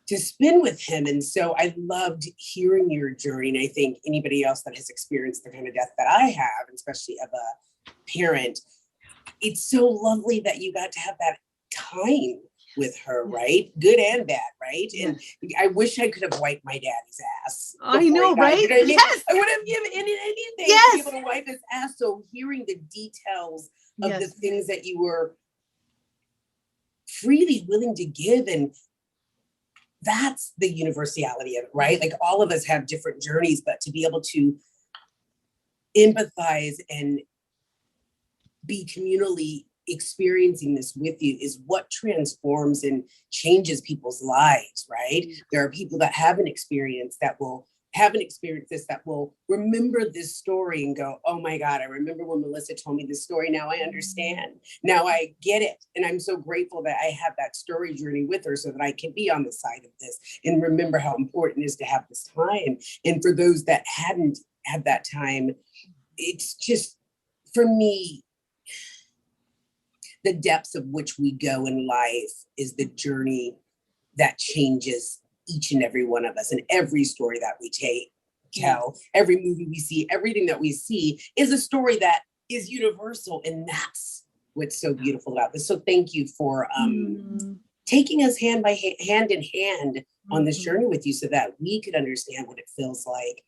S4: to spend with him. And so I loved hearing your journey. And I think anybody else that has experienced the kind of death that I have, especially of a parent, it's so lovely that you got to have that time with her, right? Good and bad, right? And I wish I could have wiped my daddy's ass.
S3: I know,
S4: before he died.
S3: right?
S4: You know what I mean?
S3: Yes.
S4: I would have given anything
S3: Yes.
S4: to be able to wipe his ass. So hearing the details of the things that you were freely willing to give, and that's the universality of it, right? Like all of us have different journeys, but to be able to empathize and be communally experiencing this with you is what transforms and changes people's lives, right? There are people that haven't experienced this, that will remember this story and go, oh my God, I remember when Melissa told me this story. Now I understand. Now I get it. And I'm so grateful that I have that story journey with her so that I can be on the side of this and remember how important it is to have this time. And for those that hadn't had that time, it's just, for me, the depths of which we go in life is the journey that changes each and every one of us. And every story that we tell, every movie we see, everything that we see is a story that is universal. And that's what's so beautiful about this. So thank you for taking us hand in hand on this journey with you so that we could understand what it feels like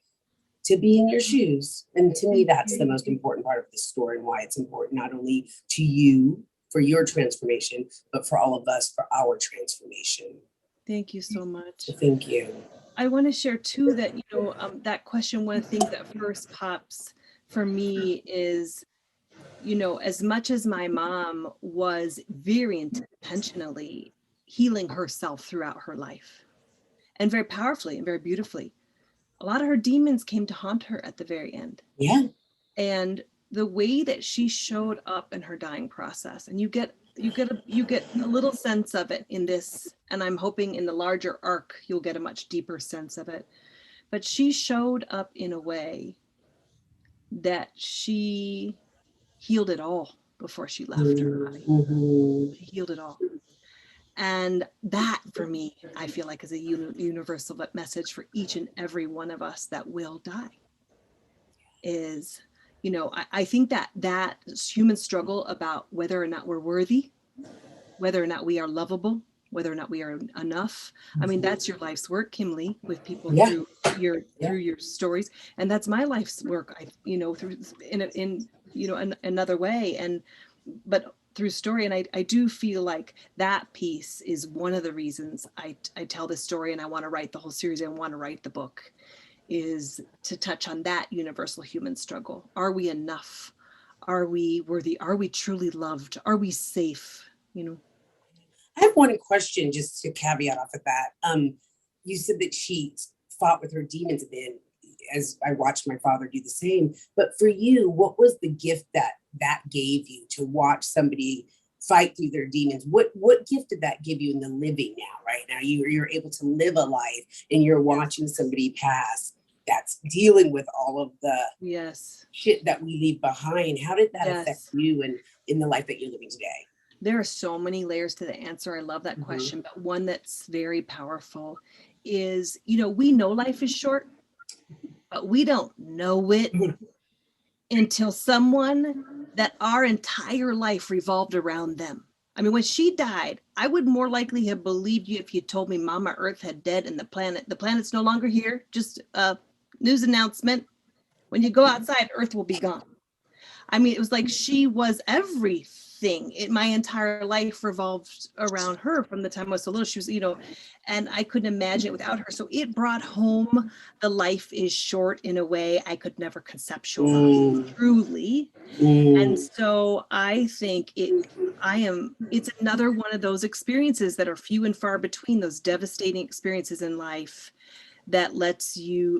S4: to be in your shoes. And to me, that's the most important part of this story, and why it's important not only to you for your transformation, but for all of us for our transformation.
S3: Thank you so much.
S4: Thank you.
S3: I want to share too that, that question, one of the things that first pops for me is, as much as my mom was very intentionally healing herself throughout her life, and very powerfully and very beautifully, a lot of her demons came to haunt her at the very end.
S4: Yeah.
S3: And the way that she showed up in her dying process, and you get a little sense of it in this, and I'm hoping in the larger arc you'll get a much deeper sense of it. But she showed up in a way that she healed it all before she left her body. She healed it all. And that, for me, I feel like is a universal message for each and every one of us that will die. Is, I think that human struggle about whether or not we're worthy, whether or not we are lovable, whether or not we are enough. I mean, that's your life's work, Kimleigh, with people through your stories, and that's my life's work. Through in another way, but through story. And I do feel like that piece is one of the reasons I tell this story, and I want to write the whole series. I want to write the book, is to touch on that universal human struggle. Are we enough? Are we worthy? Are we truly loved? Are we safe?
S4: I have one question just to caveat off of that. You said that she fought with her demons, and then as I watched my father do the same. But for you, what was the gift that gave you to watch somebody fight through their demons? What gift did that give you in the living now, right now? You're able to live a life, and you're watching somebody pass that's dealing with all of the shit that we leave behind. How did that affect you and in the life that you're living today?
S3: There are so many layers to the answer. I love that question, but one that's very powerful is, we know life is short, but we don't know it until someone that our entire life revolved around them. I mean, when she died, I would more likely have believed you if you told me Mama Earth had dead and the planet's no longer here. Just a news announcement. When you go outside, Earth will be gone. I mean, it was like she was everything. My entire life revolved around her from the time I was so little. She was, and I couldn't imagine it without her. So it brought home the life is short in a way I could never conceptualize truly. And so I think it's another one of those experiences that are few and far between, those devastating experiences in life that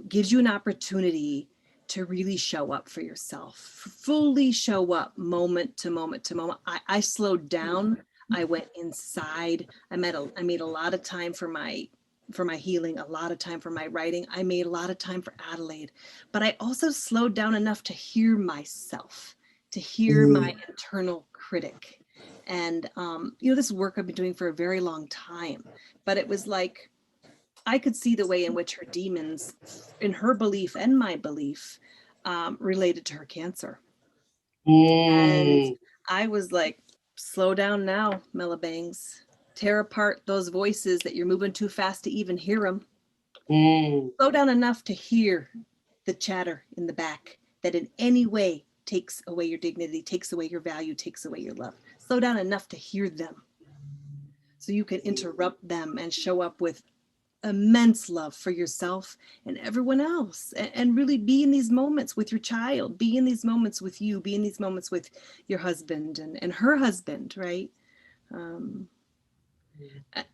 S3: gives you an opportunity to really show up for yourself, fully show up moment to moment to moment. I slowed down. I went inside. I made a lot of time for my healing, a lot of time for my writing. I made a lot of time for Adelaide, but I also slowed down enough to hear myself, to hear my internal critic. And, this work I've been doing for a very long time, but it was like, I could see the way in which her demons, in her belief and my belief, related to her cancer. And I was like, slow down now, Mela Bangs. Tear apart those voices that you're moving too fast to even hear them. Slow down enough to hear the chatter in the back that in any way takes away your dignity, takes away your value, takes away your love. Slow down enough to hear them so you can interrupt them and show up with immense love for yourself and everyone else, and really be in these moments with your child, be in these moments with you, be in these moments with your husband and her husband, right? And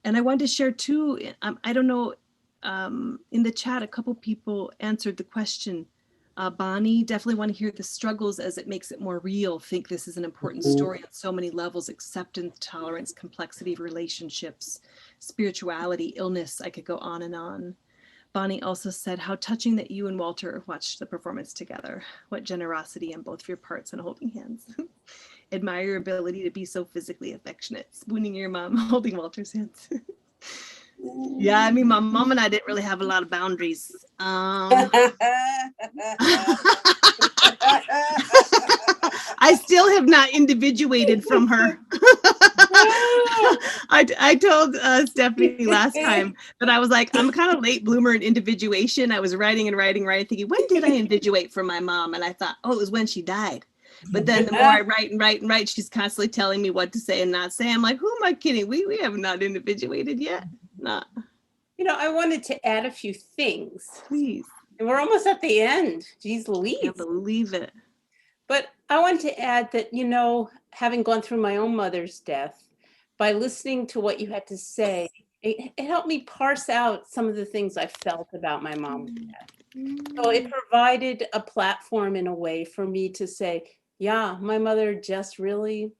S3: I wanted to share too, I don't know, in the chat, a couple people answered the question. Bonnie, definitely want to hear the struggles as it makes it more real. Think this is an important story on so many levels: acceptance, tolerance, complexity of relationships, spirituality, illness. I could go on and on. Bonnie also said, how touching that you and Walter watched the performance together. What generosity in both of your parts and holding hands. Admire your ability to be so physically affectionate, spooning your mom, holding Walter's hands. Yeah, I mean, my mom and I didn't really have a lot of boundaries. I still have not individuated from her. I told Stephanie last time that I was like, I'm kind of late bloomer in individuation. I was writing, thinking, when did I individuate from my mom? And I thought, oh, it was when she died. But then the more I write and write, she's constantly telling me what to say and not say. I'm like, who am I kidding? We have not individuated yet. Not.
S2: I wanted to add a few things.
S3: Please.
S2: And we're almost at the end. Geez Louise.
S3: Can't believe it.
S2: But I want to add that, having gone through my own mother's death, by listening to what you had to say, it helped me parse out some of the things I felt about my mom's death. So it provided a platform in a way for me to say, yeah, my mother just really,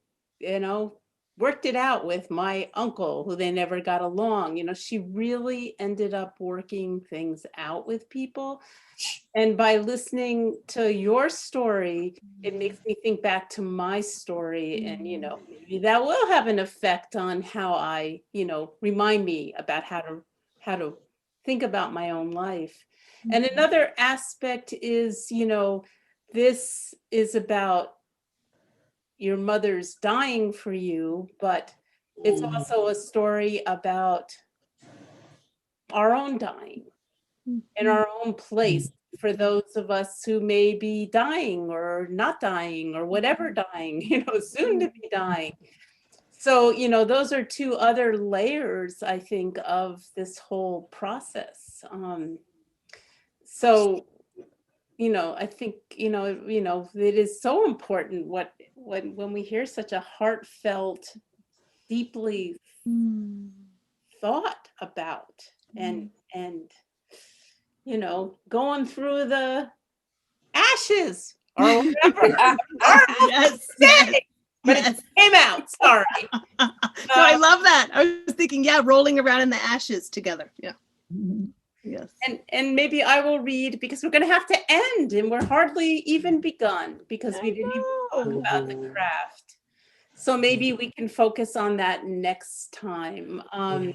S2: worked it out with my uncle, who they never got along. She really ended up working things out with people. And by listening to your story, it makes me think back to my story. And, maybe that will have an effect on how I, remind me about how to think about my own life. And another aspect is, this is about your mother's dying for you, but it's also a story about our own dying in our own place for those of us who may be dying or not dying or whatever dying, soon to be dying. So, those are two other layers, I think, of this whole process. I think, it is so important when we hear such a heartfelt, deeply thought about and going through the ashes or whatever.
S3: Yes.
S2: But it came out. Sorry.
S3: No, I love that. I was thinking, rolling around in the ashes together. Yeah. Yes.
S2: And maybe I will read, because we're going to have to end, and we're hardly even begun because we didn't even talk about the craft. So maybe we can focus on that next time. And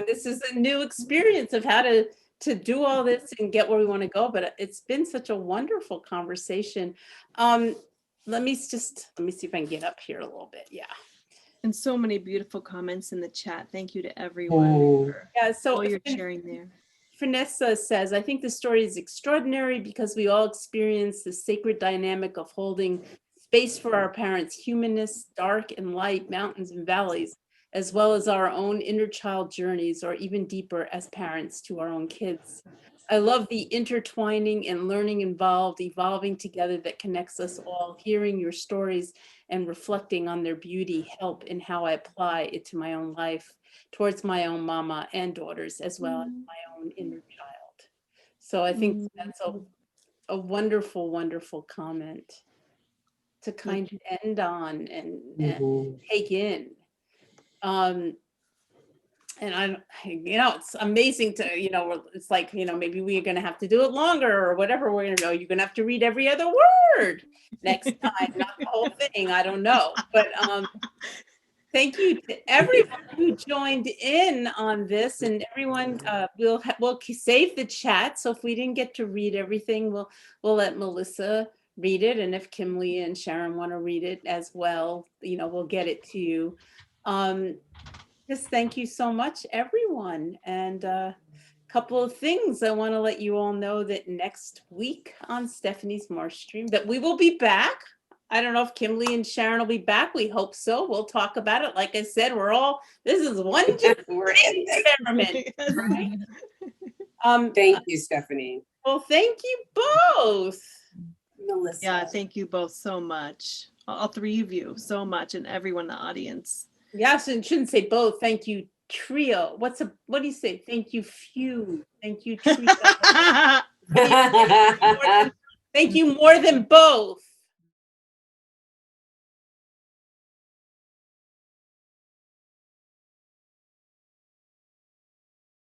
S2: this is a new experience of how to do all this and get where we want to go. But it's been such a wonderful conversation. Let me see if I can get up here a little bit. Yeah.
S3: And so many beautiful comments in the chat. Thank you to everyone for all your sharing there.
S2: Vanessa says, I think the story is extraordinary because we all experience the sacred dynamic of holding space for our parents' humanness, dark and light, mountains and valleys, as well as our own inner child journeys, or even deeper as parents to our own kids. I love the intertwining and learning involved, evolving together that connects us all. Hearing your stories and reflecting on their beauty help in how I apply it to my own life, towards my own mama and daughters, as well as my own inner child. So I think that's a wonderful, wonderful comment to kind of end on and take in. And it's amazing to, it's like, maybe we're going to have to do it longer or whatever. We're going to go, you're going to have to read every other word next time, not the whole thing. I don't know. But thank you to everyone who joined in on this, and everyone we'll save the chat. So if we didn't get to read everything, we'll let Melissa read it. And if Kimleigh and Sharon want to read it as well, we'll get it to you. Just thank you so much, everyone. And a couple of things I want to let you all know, that next week on Stephanie's Marsh Stream, that we will be back. I don't know if Kimleigh and Sharon will be back. We hope so. We'll talk about it. Like I said, this is one experiment. Right?
S4: Thank you, Stephanie.
S2: Well, thank you both.
S4: Melissa.
S3: Yeah, thank you both so much. All three of you so much, and everyone in the audience.
S2: Yes, and shouldn't say both. Thank you, trio. What do you say? Thank you, few. Thank you, trio. Thank you more than both.